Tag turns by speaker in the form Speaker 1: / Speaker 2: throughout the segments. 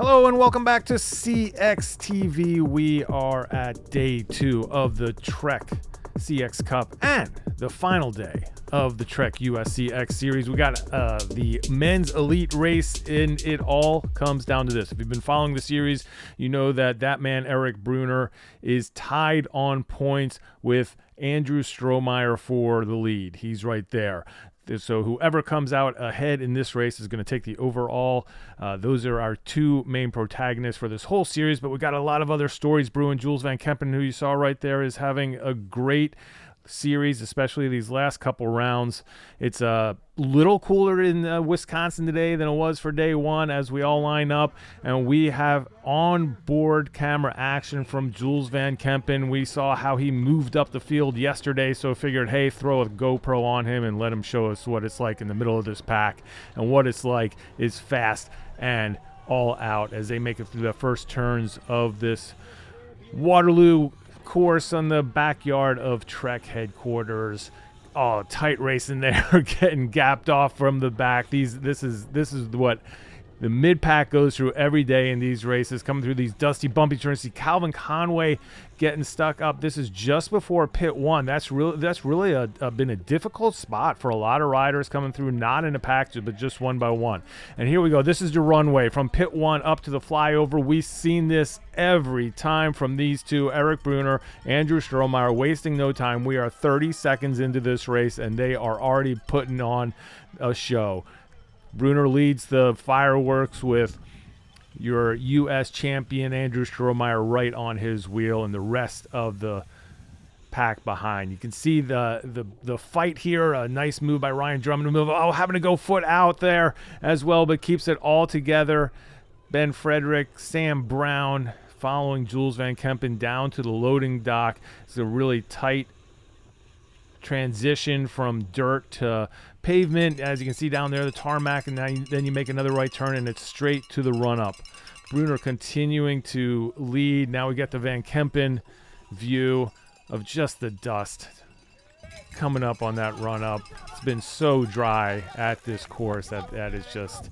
Speaker 1: Hello and welcome back to CXTV. We are at day 2 of the Trek CX Cup and the final day of the Trek USCX series. We got the men's elite race, and it all comes down to this. If you've been following the series, you know that man Eric Brunner is tied on points with Andrew Strohmeyer for the lead. He's right there. So whoever comes out ahead in this race is going to take the overall. Those are our two main protagonists for this whole series, but we got a lot of other stories brewing. Jules Van Kempen, who you saw right there, is having a great series, especially these last couple rounds. It's a little cooler in Wisconsin today than it was for day 1 as we all line up, and we have on-board camera action from Jules Van Kempen. We saw how he moved up the field yesterday, so figured, hey, throw a GoPro on him and let him show us what it's like in the middle of this pack, and what it's like is fast and all out as they make it through the first turns of this Waterloo course on the backyard of Trek headquarters. Oh, tight race in there, getting gapped off from the back. This is what the mid-pack goes through every day in these races, coming through these dusty, bumpy turns. See Calvin Conway getting stuck up. This is just before pit 1. That's really been a difficult spot for a lot of riders coming through, not in a pack, but just one by one. And here we go. This is the runway from pit 1 up to the flyover. We've seen this every time from these two, Eric Brunner, Andrew Strohmeyer, wasting no time. We are 30 seconds into this race, and they are already putting on a show. Brunner leads the fireworks with your U.S. champion Andrew Strohmeyer right on his wheel, and the rest of the pack behind. You can see the fight here. A nice move by Ryan Drummond. Having to go foot out there as well, but keeps it all together. Ben Frederick, Sam Brown following Jules Van Kempen down to the loading dock. It's a really tight transition from dirt to pavement, as you can see down there, the tarmac, and then you make another right turn and it's straight to the run-up. Brunner continuing to lead. Now we get the Van Kempen view of just the dust coming up on that run-up. It's been so dry at this course that is just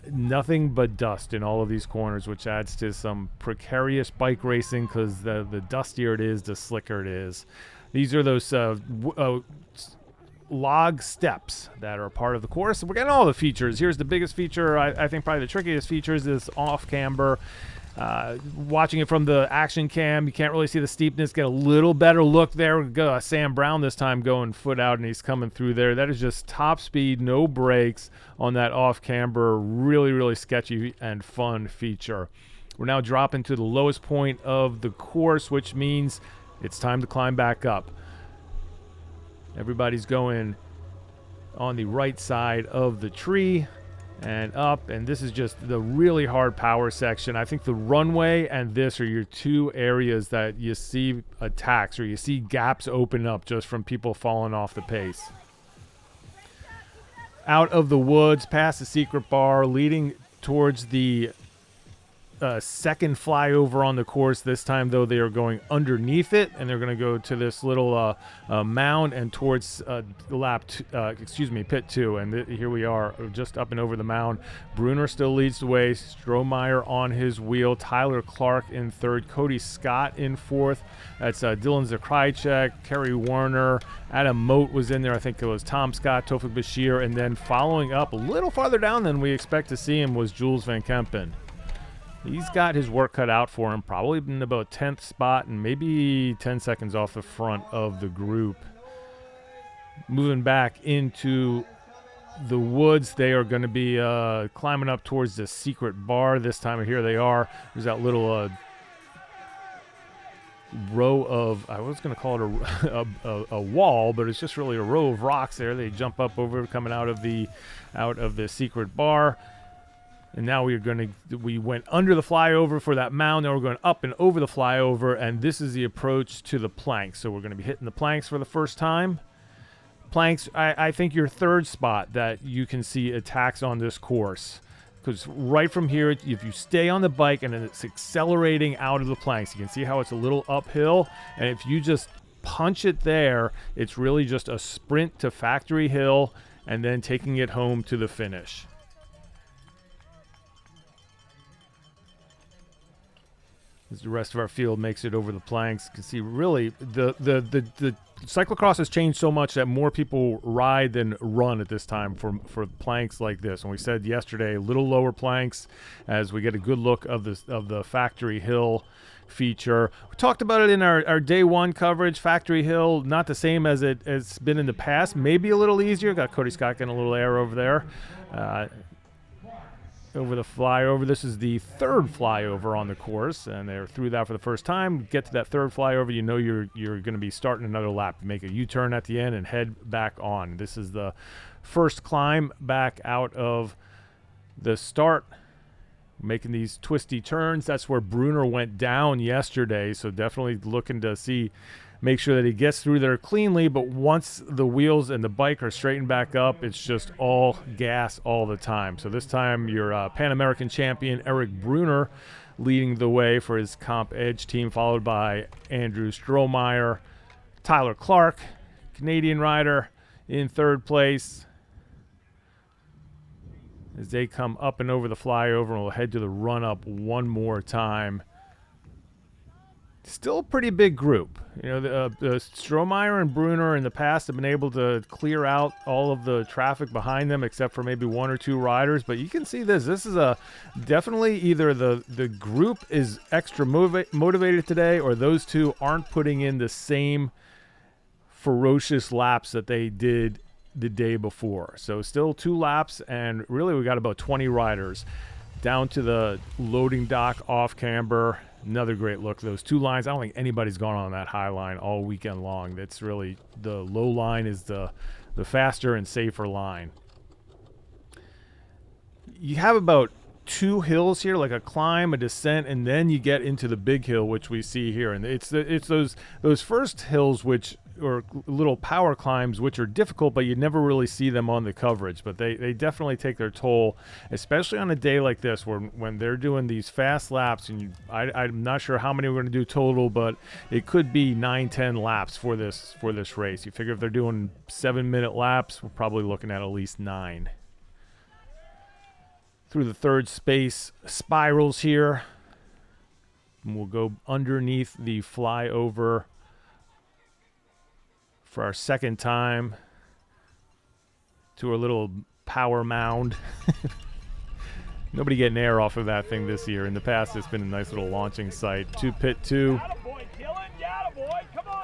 Speaker 1: nothing but dust in all of these corners, which adds to some precarious bike racing because the dustier it is, the slicker it is. These are those log steps that are part of the course. We're getting all the features. Here's the biggest feature. I think probably the trickiest feature is this off camber. Watching it from the action cam, you can't really see the steepness. Get a little better look there. Sam Brown this time going foot out, and he's coming through there. That is just top speed, no brakes on that off camber. Really, really sketchy and fun feature. We're now dropping to the lowest point of the course, which means it's time to climb back up. Everybody's going on the right side of the tree and up, and this is just the really hard power section. I think the runway and this are your two areas that you see attacks, or you see gaps open up just from people falling off the pace. Out of the woods, past the secret bar, leading towards the second flyover on the course. This time, though, they are going underneath it, and they're going to go to this little mound and towards pit 2. And here we are, just up and over the mound. Brunner still leads the way. Strohmeyer on his wheel. Tyler Clark in third. Cody Scott in fourth. That's Dylan Zakrajcek, Kerry Warner. Adam Moat was in there. I think it was Tom Scott, Tofik Bashir. And then following up a little farther down than we expect to see him was Jules Van Kempen. He's got his work cut out for him, probably in about 10th spot and maybe 10 seconds off the front of the group. Moving back into the woods, they are going to be climbing up towards the secret bar this time. Here they are. There's that little row of, I was going to call it a wall, but it's just really a row of rocks there. They jump up over, coming out of the secret bar. And now we went under the flyover for that mound. Now we're going up and over the flyover, and this is the approach to the planks. So we're going to be hitting the planks for the first time. Planks, I think your third spot that you can see attacks on this course. Because right from here, if you stay on the bike and then it's accelerating out of the planks, you can see how it's a little uphill. And if you just punch it there, it's really just a sprint to Factory Hill and then taking it home to the finish. As the rest of our field makes it over the planks, you can see really the cyclocross has changed so much that more people ride than run at this time for planks like this. And we said yesterday, a little lower planks as we get a good look of the Factory Hill feature. We talked about it in our day one coverage. Factory Hill, not the same as it's been in the past. Maybe a little easier. Got Cody Scott getting a little air over there. Over the flyover. This is the third flyover on the course, and they're through that for the first time. Get to that third flyover, you know you're going to be starting another lap. Make a U-turn at the end and head back on. This is the first climb back out of the start, making these twisty turns. That's where Brunner went down yesterday, so definitely looking to make sure that he gets through there cleanly. But once the wheels and the bike are straightened back up, it's just all gas all the time. So this time your Pan American champion Eric Brunner leading the way for his Comp Edge team, followed by Andrew Strohmeyer. Tyler Clark, Canadian rider, in third place as they come up and over the flyover, and we'll head to the run-up one more time. Still a pretty big group. You know, the Strohmeyer and Brunner in the past have been able to clear out all of the traffic behind them, except for maybe one or two riders. But you can see this. This is definitely either the group is extra motivated today, or those two aren't putting in the same ferocious laps that they did the day before. So still 2 laps, and really we got about 20 riders down to the loading dock off camber. Another great look. Those 2 lines, I don't think anybody's gone on that high line all weekend long. That's really, the low line is the faster and safer line. You have about 2 hills here, like a climb, a descent, and then you get into the big hill, which we see here. And it's those first hills, which or little power climbs, which are difficult, but you never really see them on the coverage. But they definitely take their toll, especially on a day like this when they're doing these fast laps. And I'm not sure how many we're going to do total, but it could be 9-10 laps for this race. You figure if they're doing 7-minute laps, we're probably looking at least 9. Through the third space spirals here, and we'll go underneath the flyover for our second time to a little power mound. Nobody getting air off of that thing this year. In the past, it's been a nice little launching site. To pit 2. We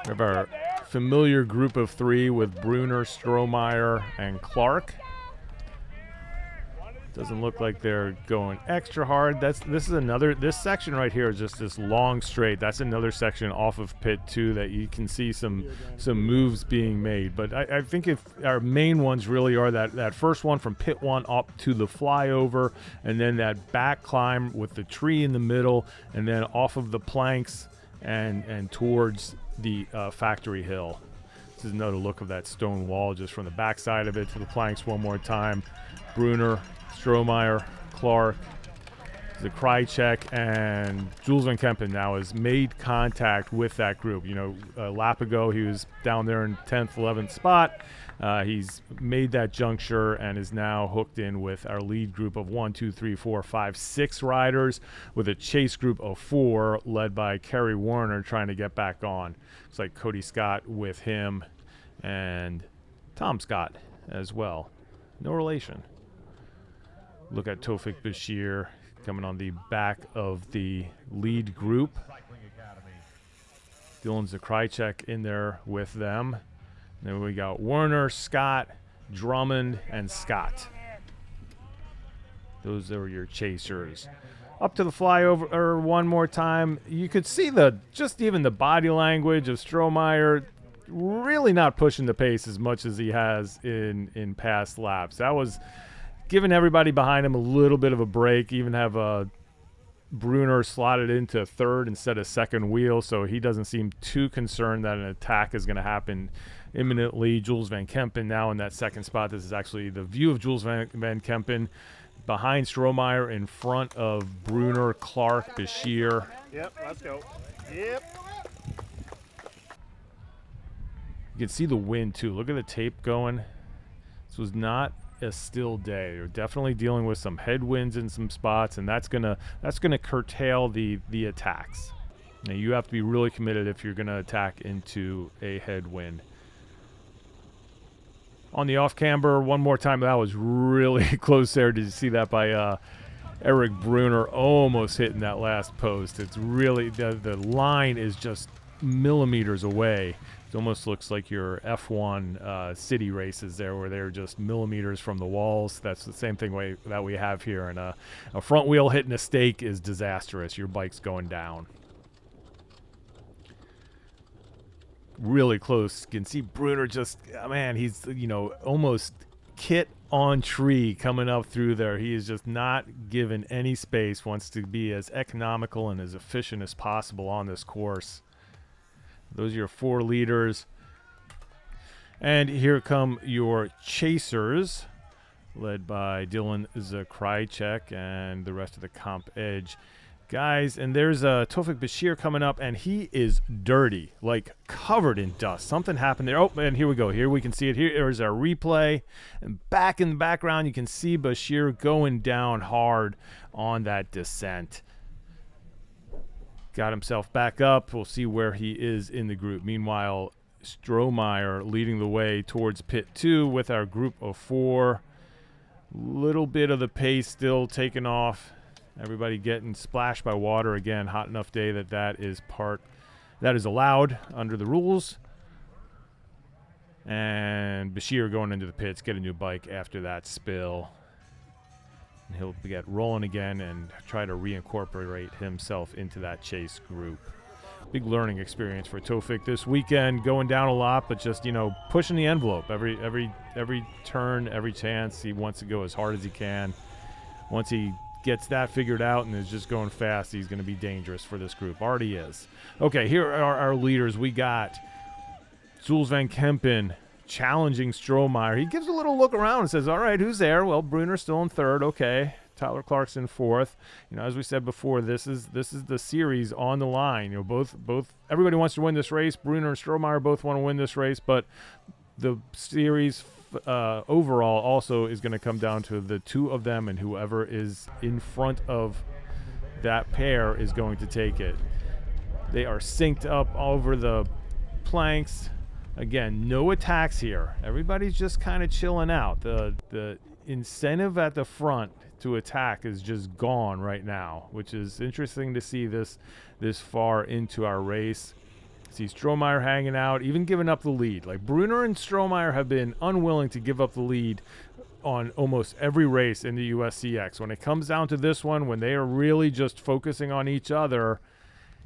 Speaker 1: have our familiar group of 3 with Brunner, Strohmeyer, and Clark. Doesn't look like they're going extra hard. This section right here is just this long straight. That's another section off of pit 2 that you can see some moves being made. But I think if our main ones really are that first one from pit 1 up to the flyover, and then that back climb with the tree in the middle, and then off of the planks and towards the Factory Hill. This is another look of that stone wall just from the back side of it to the planks one more time. Brunner, Strohmeyer, Clark, the Krychek, and Jules Van Kempen now has made contact with that group. You know, a lap ago he was down there in 10th, 11th spot. He's made that juncture and is now hooked in with our lead group of 1, 2, 3, 4, 5, 6 riders, with a chase group of 4 led by Kerry Warner trying to get back on. It's like Cody Scott with him and Tom Scott as well. No relation. Look at Tofik Bashir coming on the back of the lead group. Dylan Zakrychek in there with them. And then we got Warner, Scott, Drummond, and Scott. Those are your chasers. Up to the flyover one more time. You could see even the body language of Strohmeyer really not pushing the pace as much as he has in past laps. That was giving everybody behind him a little bit of a break. Even have Brunner slotted into third instead of second wheel, so he doesn't seem too concerned that an attack is going to happen imminently. Jules Van Kempen now in that second spot. This is actually the view of Jules Van Kempen behind Strohmeyer, in front of Brunner, Clark, Bashir.
Speaker 2: Yep, let's go. Yep.
Speaker 1: You can see the wind too. Look at the tape going. This was not a still day. You're definitely dealing with some headwinds in some spots, and that's gonna curtail the attacks. Now you have to be really committed if you're gonna attack into a headwind. On the off camber, one more time, that was really close there. Did you see that by Eric Bruner almost hitting that last post? It's really, the line is just millimeters away. It almost looks like your F1 city races there, where they're just millimeters from the walls. That's the same thing that we have here. And a front wheel hitting a stake is disastrous. Your bike's going down. Really close. You can see Bruner just, man, he's, almost kit on tree coming up through there. He is just not given any space, wants to be as economical and as efficient as possible on this course. Those are your 4 leaders. And here come your chasers, led by Dylan Zakrajcek and the rest of the comp edge guys. And there's Tawfiq Bashir coming up, and he is dirty, like covered in dust. Something happened there. Oh, and here we go. Here we can see it. Here's our replay. And back in the background, you can see Bashir going down hard on that descent. Got himself back up. We'll see where he is in the group. Meanwhile, Strohmeyer leading the way towards pit 2 with our group of 4. Little bit of the pace still taking off. Everybody getting splashed by water again. Hot enough day that is allowed under the rules. And Bashir going into the pits, get a new bike after that spill. And he'll get rolling again and try to reincorporate himself into that chase group. Big learning experience for Tawfiq this weekend, going down a lot, but just, pushing the envelope every turn, every chance. He wants to go as hard as he can. Once he gets that figured out and is just going fast, he's going to be dangerous for this group. Already is. Okay, here are our leaders. We got Jules Van Kempen challenging Strohmeyer. He gives a little look around and says, all right, who's there? Well, Bruner's still in 3rd. Okay. Tyler Clarkson 4th. As we said before, this is the series on the line. Both everybody wants to win this race. Bruner and Strohmeyer both want to win this race, but the series overall also is going to come down to the 2 of them, and whoever is in front of that pair is going to take it. They are synced up over the planks. Again, no attacks here. Everybody's just kind of chilling out. The incentive at the front to attack is just gone right now, which is interesting to see this far into our race. See Strohmeyer hanging out, even giving up the lead. Like, Bruner and Strohmeyer have been unwilling to give up the lead on almost every race in the USCX. When it comes down to this one, when they are really just focusing on each other,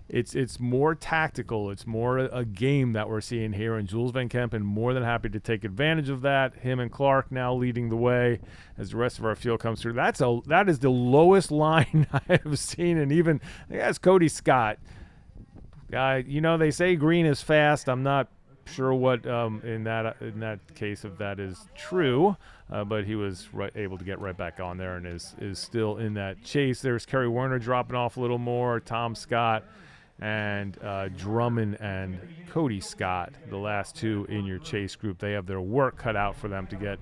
Speaker 1: it's more tactical. It's more a game that we're seeing here, and Jules Van Kempen more than happy to take advantage of that. Him and Clark now leading the way as the rest of our field comes through. That is the lowest line I have seen, and even that's Cody Scott. They say green is fast. I'm not sure what in that case if that is true, but he was able to get right back on there and is still in that chase. There's Kerry Werner dropping off a little more. Tom Scott and Drummond and Cody Scott, the last 2 in your chase group. They have their work cut out for them to get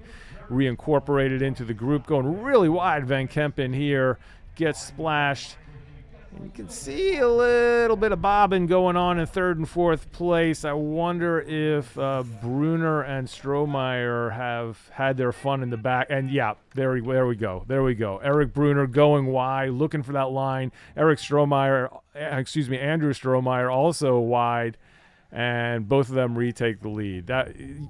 Speaker 1: reincorporated into the group. Going really wide, Van Kempen here gets splashed. You can see a little bit of bobbing going on in 3rd and 4th place. I wonder if Bruner and Strohmeyer have had their fun in the back. And yeah, there we go. Eric Bruner going wide, looking for that line. Andrew Strohmeyer also wide, and both of them retake the lead.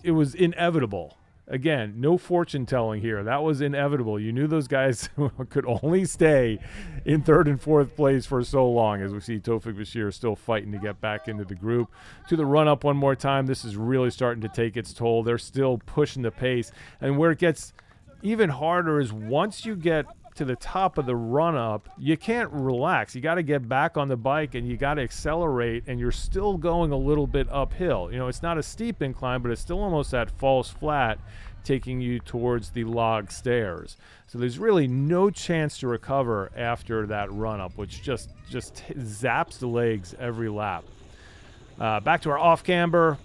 Speaker 1: It was inevitable. Again, no fortune telling here. That was inevitable. You knew those guys could only stay in 3rd and 4th place for so long, as we see Tawfiq Bashir still fighting to get back into the group. To the run-up one more time. This is really starting to take its toll. They're still pushing the pace. And where it gets even harder is once you get to the top of the run-up, you can't relax. You got to get back on the bike and you got to accelerate, and you're still going a little bit uphill. It's not a steep incline, but it's still almost that false flat taking you towards the log stairs. So there's really no chance to recover after that run-up, which just zaps the legs every lap. Back to our off-camber.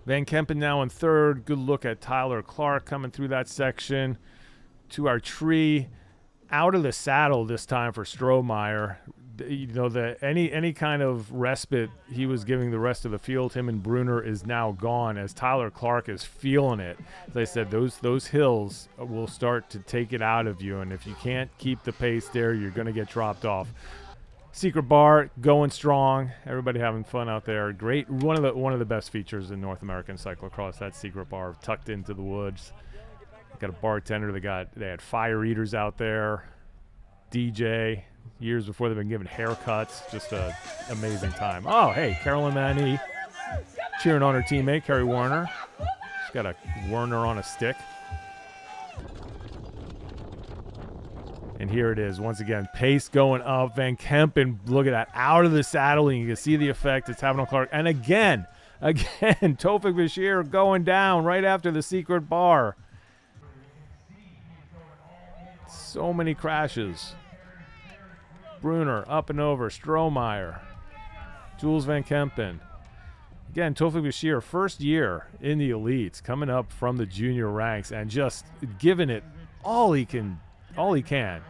Speaker 1: Van Kempen now in third. Good look at Tyler Clark coming through that section. To our tree. Out of the saddle this time for Strohmeyer. You know, any kind of respite he was giving the rest of the field, him and Brunner, is now gone as Tyler Clark is feeling it. As I said, those hills will start to take it out of you, and if you can't keep the pace there, you're going to get dropped off. Secret Bar going strong. Everybody having fun out there. Great, one of the best features in North American cyclocross. That Secret Bar tucked into the woods. Got a bartender. They had fire eaters out there. DJ. Years before they've been given haircuts. Just an amazing time. Oh, hey, Carolyn Manny cheering on her teammate, Kerry Warner. She's got a Werner on a stick. And here it is once again. Pace going up. Van Kempen, look at that, out of the saddle, and you can see the effect it's having on Clark. And again, Tofik Bashir going down right after the Secret Bar. So many crashes. Brunner up and over. Strohmeyer. Jules Van Kempen. Again, Tofik Bashir, first year in the elites, coming up from the junior ranks and just giving it all he can.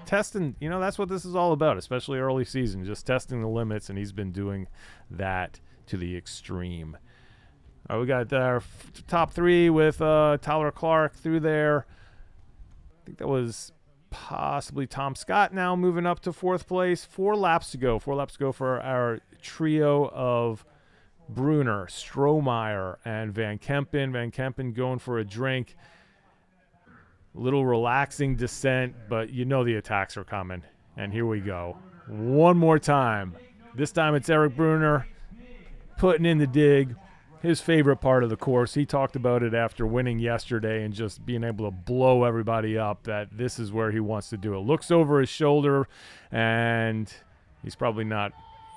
Speaker 1: Testing, you know, that's what this is all about, especially early season, just testing the limits, and he's been doing that to the extreme. All right, we got our top three with Tyler Clark through there. I think that was possibly Tom Scott now moving up to fourth place. 4 laps to go for our trio of Brunner, Strohmeyer, and Van Kempen. Van Kempen going for a drink. Little relaxing descent, but you know the attacks are coming. And here we go. One more time. This time it's Eric Brunner putting in the dig. His favorite part of the course. He talked about it after winning yesterday and just being able to blow everybody up, that this is where he wants to do it. Looks over his shoulder, and he's probably not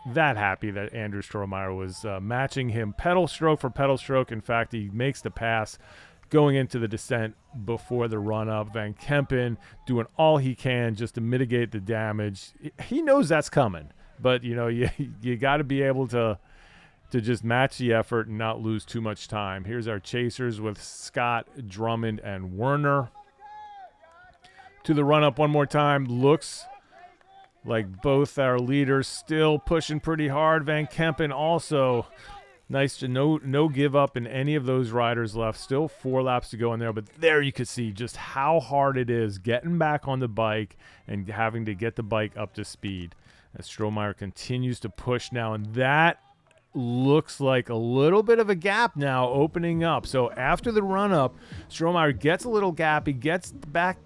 Speaker 1: that happy that Andrew Strohmeyer was matching him pedal stroke for pedal stroke. In fact, he makes the pass going into the descent before the run-up. Van Kempen doing all he can just to mitigate the damage. He knows that's coming, but, you know, you got to be able to just match the effort and not lose too much time. Here's our chasers with Scott, Drummond, and Werner. To the run-up one more time. Looks like both our leaders still pushing pretty hard. Van Kempen also nice to no give up in any of those riders left. Still 4 laps to go in there, but there you could see just how hard it is getting back on the bike and having to get the bike up to speed. As Strohmeyer continues to push now, and that looks like a little bit of a gap now opening up. So after the run-up, Strohmeyer gets a little gap. He gets back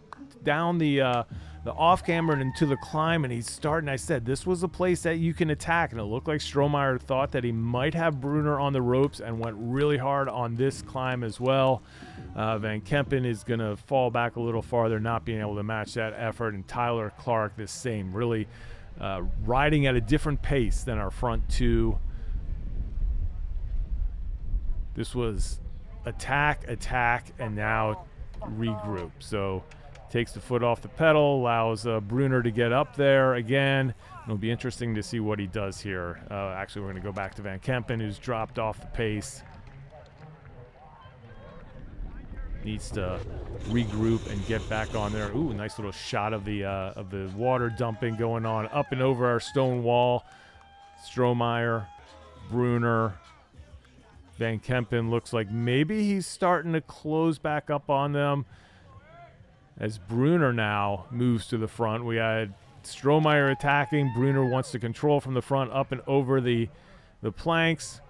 Speaker 1: down the off-camber and into the climb, and he's starting. I said this was a place that you can attack, and it looked like Strohmeyer thought that he might have Brunner on the ropes and went really hard on this climb as well. Van Kempen is going to fall back a little farther, not being able to match that effort, and Tyler Clark the same, really riding at a different pace than our front two. This was attack, and now regroup. So takes the foot off the pedal, allows Brunner to get up there again. It'll be interesting to see what he does here. Actually, we're going to go back to Van Kempen, who's dropped off the pace. Needs to regroup and get back on there. Ooh, nice little shot of the water dumping going on up and over our stone wall. Strohmeyer, Brunner, Van Kempen looks like maybe he's starting to close back up on them. As Brunner now moves to the front, we had Strohmeyer attacking. Brunner wants to control from the front up and over the planks.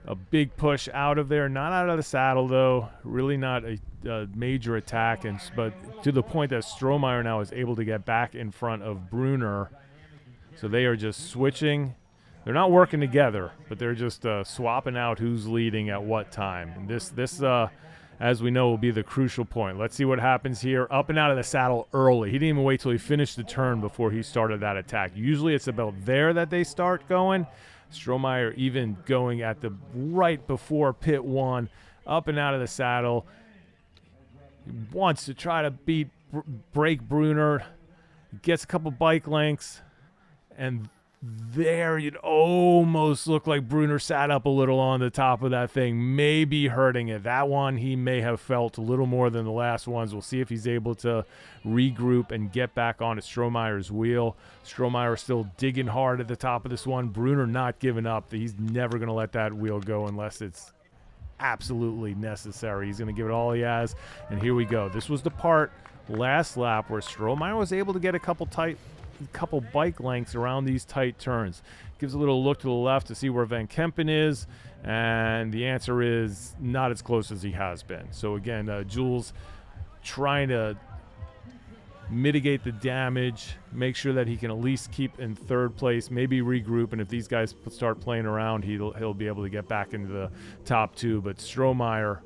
Speaker 1: A big push out of there, not out of the saddle though. Really not a major attack, but to the point that Strohmeyer now is able to get back in front of Brunner. So they are just switching. They're not working together, but they're just swapping out who's leading at what time. And this as we know, will be the crucial point. Let's see what happens here. Up and out of the saddle early. He didn't even wait till he finished the turn before he started that attack. Usually it's about there that they start going. Strohmeyer even going at the right before pit 1, up and out of the saddle. He wants to try to break Brunner. Gets a couple bike lengths, and there, it almost looked like Brunner sat up a little on the top of that thing, maybe hurting it. That one he may have felt a little more than the last ones. We'll see if he's able to regroup and get back onto Strohmeyer's wheel. Strohmeyer still digging hard at the top of this one. Brunner not giving up. He's never going to let that wheel go unless it's absolutely necessary. He's going to give it all he has. And here we go. This was the part last lap where Strohmeyer was able to get a couple bike lengths around these tight turns. Gives a little look to the left to see where Van Kempen is, and the answer is not as close as he has been. So again, Jules trying to mitigate the damage, make sure that he can at least keep in third place, maybe regroup, and if these guys start playing around, he'll be able to get back into the top two. But Strohmeyer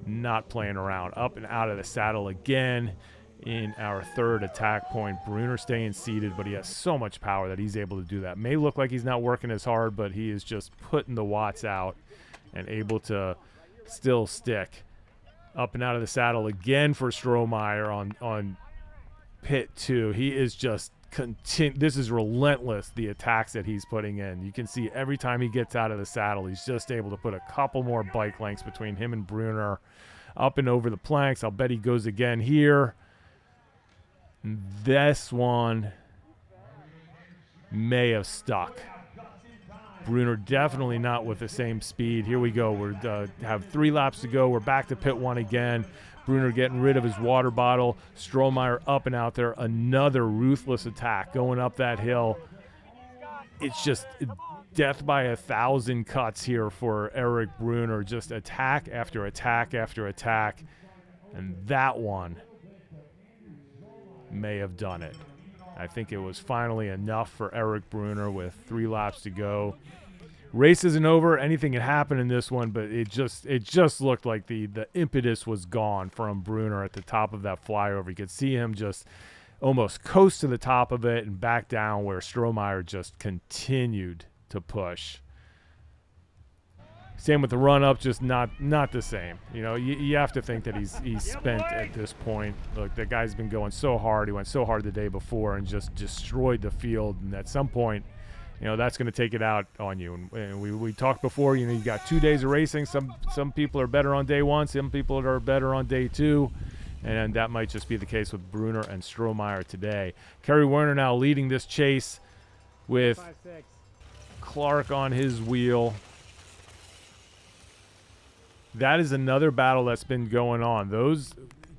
Speaker 1: not playing around, up and out of the saddle again in our third attack point. Brunner staying seated, but he has so much power that he's able to do that. May look like he's not working as hard, but he is just putting the watts out and able to still stick. Up and out of the saddle again for Strohmeyer on pit 2. He is just this is relentless, the attacks that he's putting in. You can see every time he gets out of the saddle, he's just able to put a couple more bike lengths between him and Brunner. Up and over the planks. I'll bet he goes again here. This one may have stuck. Brunner definitely not with the same speed. Here we go. We have 3 laps to go. We're back to pit 1 again. Brunner getting rid of his water bottle. Strohmeyer up and out there. Another ruthless attack going up that hill. It's just death by 1,000 cuts here for Eric Brunner. Just attack after attack after attack. And that one may have done it. I think it was finally enough for Eric Brunner with 3 laps to go. Race isn't over. Anything can happen in this one, but it just looked like the impetus was gone from Brunner at the top of that flyover. You could see him just almost coast to the top of it and back down, where Strohmeyer just continued to push. Same with the run-up, just not the same. You know, you have to think that he's spent at this point. Look, the guy's been going so hard. He went so hard the day before and just destroyed the field. And at some point, you know, that's going to take it out on you. And we talked before, you know, you got 2 days of racing. Some people are better on day 1. Some people are better on day 2. And that might just be the case with Brunner and Strohmeyer today. Kerry Werner now leading this chase with 5-6. Clark on his wheel. That is another battle that's been going on. Those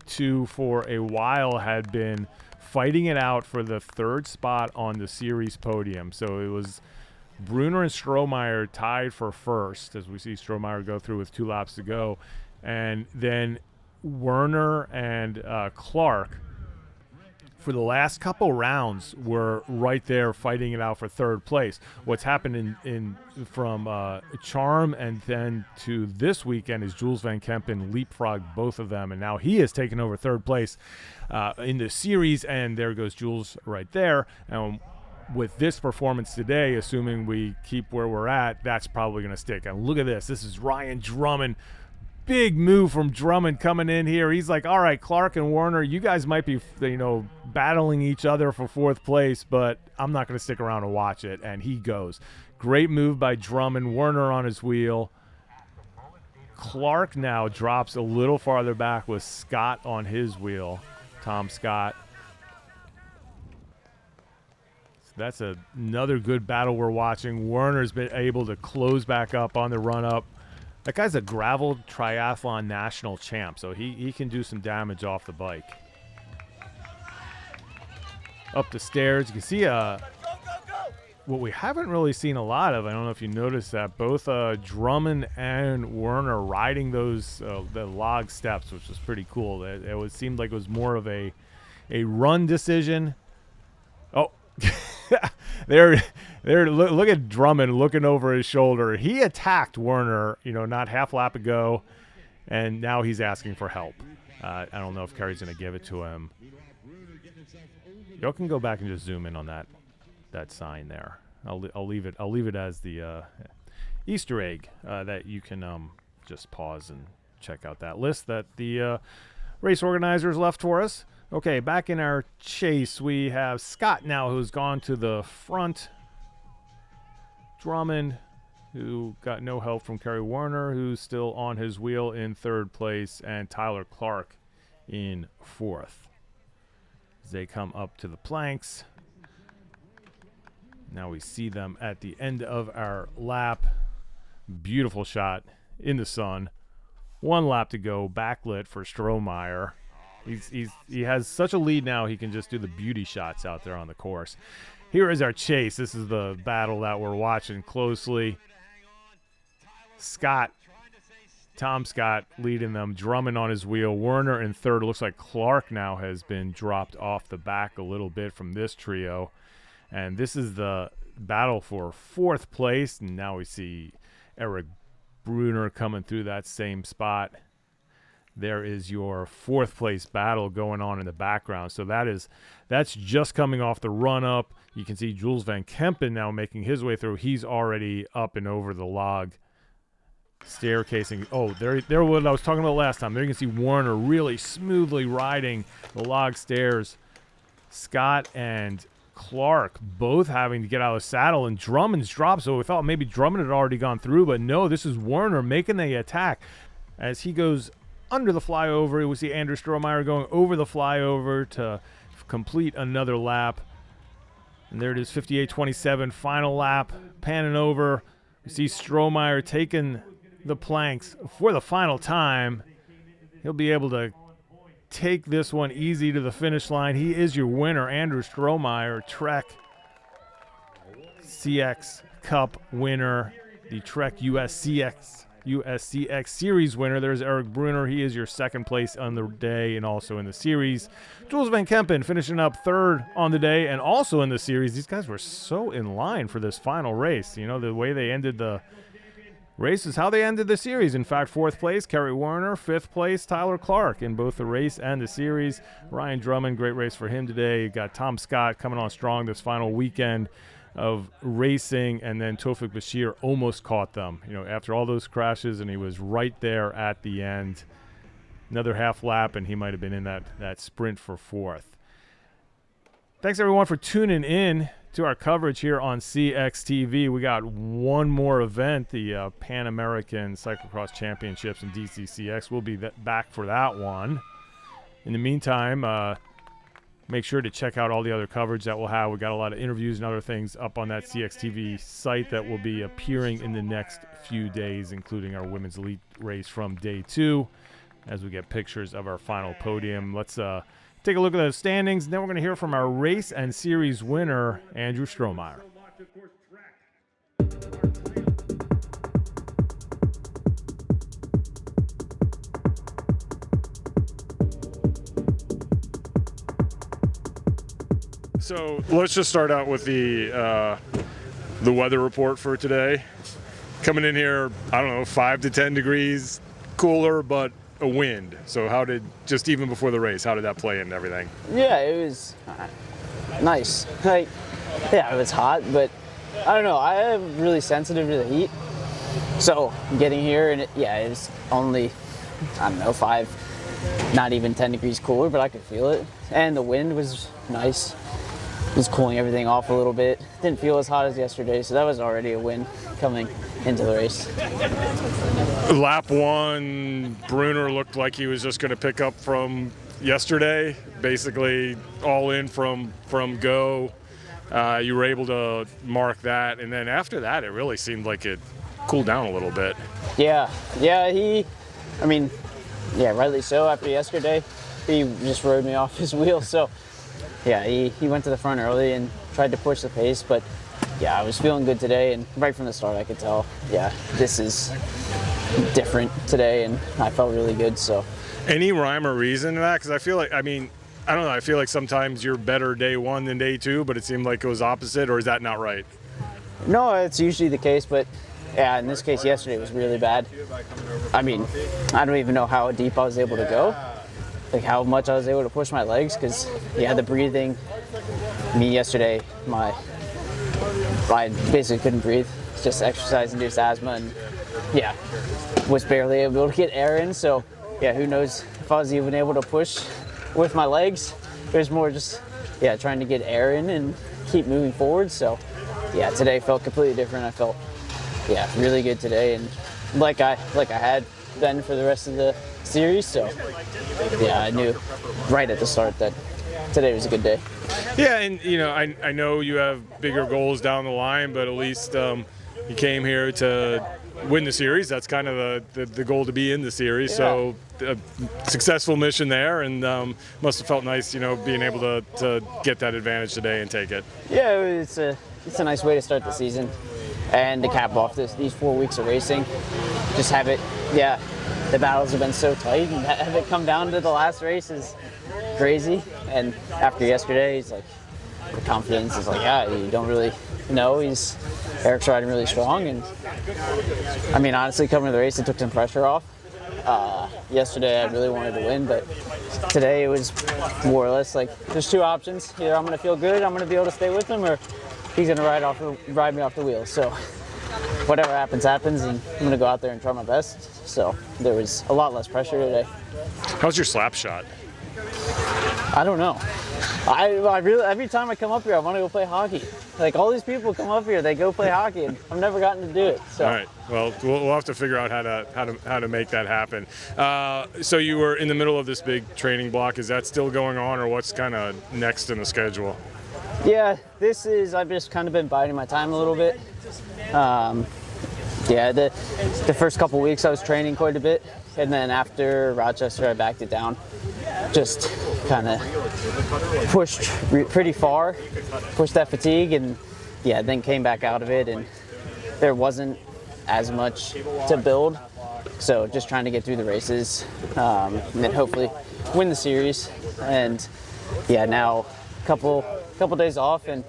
Speaker 1: two for a while had been fighting it out for the 3rd spot on the series podium. So it was Brunner and Strohmeyer tied for 1st, as we see Strohmeyer go through with 2 laps to go. And then Werner and Clark, for the last couple rounds, were right there fighting it out for 3rd place. What's happened from Charm and then to this weekend is Jules Van Kempen leapfrogged both of them, and now he has taken over 3rd place in the series, and there goes Jules right there. And with this performance today, assuming we keep where we're at, that's probably going to stick. And look at this. This is Ryan Drummond. Big move from Drummond coming in here. He's like, all right, Clark and Werner, you guys might be, you know, battling each other for 4th place, but I'm not going to stick around and watch it. And he goes. Great move by Drummond. Werner on his wheel. Clark now drops a little farther back with Scott on his wheel. Tom Scott. So that's another good battle we're watching. Werner's been able to close back up on the run-up. That guy's a gravel triathlon national champ, so he can do some damage off the bike. Up the stairs, you can see what we haven't really seen a lot of. I don't know if you noticed that. Both Drummond and Werner riding those the log steps, which was pretty cool. It seemed like it was more of a run decision. Oh, there. Look at Drummond looking over his shoulder. He attacked Werner, you know, not half lap ago, and now he's asking for help. I don't know if Kerry's going to give it to him. Y'all can go back and just zoom in on that sign there. I'll leave it as the Easter egg that you can just pause and check out that list that the race organizers left for us. Okay, back in our chase, we have Scott now, who's gone to the front Drummond, who got no help from Kerry Werner, who's still on his wheel in 3rd place, and Tyler Clark in 4th. As they come up to the planks. Now we see them at the end of our lap. Beautiful shot in the sun. 1 lap to go, backlit for Strohmeyer. He has such a lead now, he can just do the beauty shots out there on the course. Here is our chase. This is the battle that we're watching closely. Tom Scott leading them, Drummond on his wheel. Werner in 3rd. It looks like Clark now has been dropped off the back a little bit from this trio. And this is the battle for 4th place. And now we see Eric Bruner coming through that same spot. There is your 4th place battle going on in the background. So that's just coming off the run up. You can see Jules Van Kempen now making his way through. He's already up and over the log. Staircasing. Oh, there what I was talking about last time. There you can see Werner really smoothly riding the log stairs. Scott and Clark both having to get out of the saddle, and Drummond's dropped. So we thought maybe Drummond had already gone through, but no, this is Werner making the attack. As he goes under the flyover, we see Andrew Strohmeyer going over the flyover to complete another lap. And there it is, 58.27, final lap, panning over. We see Strohmeyer taking the planks for the final time. He'll be able to take this one easy to the finish line. He is your winner, Andrew Strohmeyer, Trek CX Cup winner, the Trek USCX Series winner. There's Eric Bruner. He is your 2nd place on the day and also in the series. Jules Van Kempen finishing up 3rd on the day and also in the series. These guys were so in line for this final race. You know, the way they ended the race is how they ended the series. In fact, 4th place, Kerry Werner. 5th place, Tyler Clark in both the race and the series. Ryan Drummond, great race for him today. You got Tom Scott coming on strong this final weekend of racing, and then Tawfiq Bashir almost caught them, you know, after all those crashes, and he was right there at the end. Another half lap, and he might have been in that sprint for 4th. Thanks, everyone, for tuning in to our coverage here on CXTV. We got one more event, the Pan American Cyclocross Championships in DCCX. We'll be back for that one. In the meantime, make sure to check out all the other coverage that we'll have. We got a lot of interviews and other things up on that CXTV site that will be appearing in the next few days, including our women's elite race from day 2, as we get pictures of our final podium. Let's take a look at the standings, and then we're going to hear from our race and series winner, Andrew Strohmeyer. So let's just start out with the weather report for today. Coming in here, I don't know, 5 to 10 degrees cooler, but a wind. So how did, just even before the race, how did that play into everything?
Speaker 3: Yeah, it was nice. Like, yeah, it was hot, but I don't know. I am really sensitive to the heat. So getting here, and it was only, I don't know, 5, not even 10 degrees cooler, but I could feel it. And the wind was nice. It was cooling everything off a little bit. Didn't feel as hot as yesterday, so that was already a win coming into the race.
Speaker 2: Lap 1, Bruner looked like he was just going to pick up from yesterday, basically all in from go. You were able to mark that, and then after that, it really seemed like it cooled down a little bit.
Speaker 3: Yeah, rightly so. After yesterday, he just rode me off his wheel, so yeah, he went to the front early and tried to push the pace, but yeah, I was feeling good today, and right from the start I could tell, yeah, this is different today, and I felt really good. So,
Speaker 2: any rhyme or reason to that? Because I feel like, I don't know, I feel like sometimes you're better day 1 than day 2, but it seemed like it was opposite, or is that not right?
Speaker 3: No, it's usually the case, but yeah, in this case yesterday was really bad. I don't even know how deep I was able to go, like how much I was able to push my legs, because the breathing. Yesterday, I basically couldn't breathe. It's just exercise-induced asthma, and was barely able to get air in. So who knows if I was even able to push with my legs. It was more just trying to get air in and keep moving forward. So yeah, today felt completely different. I felt, yeah, really good today, and like I had been for the rest of the series. So yeah, I knew right at the start that today was a good day.
Speaker 2: Yeah, and I know you have bigger goals down the line, but at least you came here to win the series. That's kind of the goal, to be in the series.
Speaker 3: Yeah.
Speaker 2: So a successful mission there, and must have felt nice, being able to get that advantage today and take it.
Speaker 3: Yeah, it's a nice way to start the season, and to cap off these 4 weeks of racing. Just have it, yeah. The battles have been so tight, and have it come down to the last race is crazy. And after yesterday, it's like the confidence is like, yeah, you don't really know. Eric's riding really strong, and I mean, honestly, coming to the race, it took some pressure off. Yesterday, I really wanted to win, but today it was more or less like there's two options. Either I'm going to feel good, I'm going to be able to stay with him, or he's going to ride me off the wheel. So whatever happens, happens, and I'm going to go out there and try my best. So there was a lot less pressure today.
Speaker 2: How's your slap shot?
Speaker 3: I don't know. I really, every time I come up here, I want to go play hockey. Like, all these people come up here, they go play hockey, and I've never gotten to do it. So.
Speaker 2: All right. Well, we'll have to figure out how to make that happen. So you were in the middle of this big training block. Is that still going on, or what's kind of next in the schedule?
Speaker 3: Yeah, I've just kind of been biding my time a little bit. Yeah, the first couple weeks I was training quite a bit, and then after Rochester I backed it down. Just kind of pushed pretty far, pushed that fatigue, and yeah, then came back out of it, and there wasn't as much to build. So just trying to get through the races, and then hopefully win the series. And yeah, now couple days off, and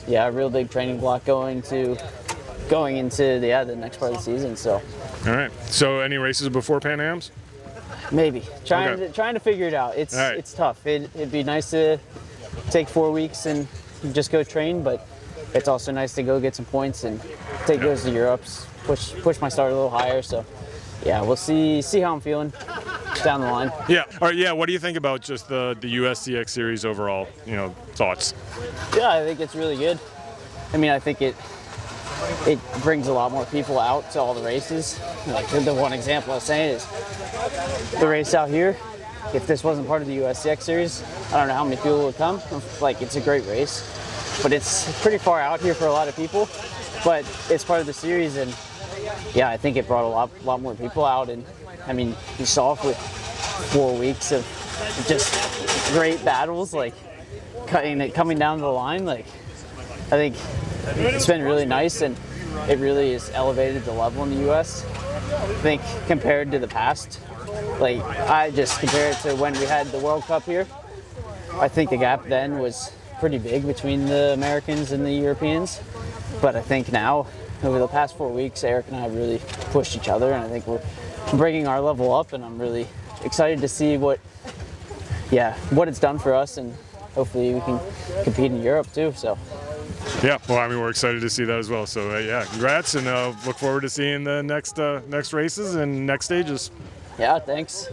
Speaker 3: yeah, a real big training block going into the next part of the season. So.
Speaker 2: All right. So any races before Pan Ams?
Speaker 3: Maybe trying to figure it out. It's tough. It'd be nice to take 4 weeks and just go train, but it's also nice to go get some points and take those to Europe's, push my start a little higher. So yeah, we'll see how I'm feeling down the line.
Speaker 2: Yeah. All right. Yeah. What do you think about just the USCX series overall? Thoughts?
Speaker 3: Yeah, I think it's really good. I mean, I think it brings a lot more people out to all the races. Like, the one example I was saying is the race out here. If this wasn't part of the USCX series, I don't know how many people would come. Like, it's a great race, but it's pretty far out here for a lot of people. But it's part of the series, and yeah, I think it brought a lot more people out. And I mean, you saw it with 4 weeks of just great battles, like coming down the line. Like, I think it's been really nice, and it really has elevated the level in the U.S. I think compared to the past, like, I just compare it to when we had the World Cup here. I think the gap then was pretty big between the Americans and the Europeans, but I think now, over the past 4 weeks, Eric and I really pushed each other, and I think we're bringing our level up, and I'm really excited to see what it's done for us, and hopefully we can compete in Europe too. So.
Speaker 2: Yeah, well, I mean, we're excited to see that as well. So, yeah, congrats, and look forward to seeing the next races and next stages.
Speaker 3: Yeah, thanks.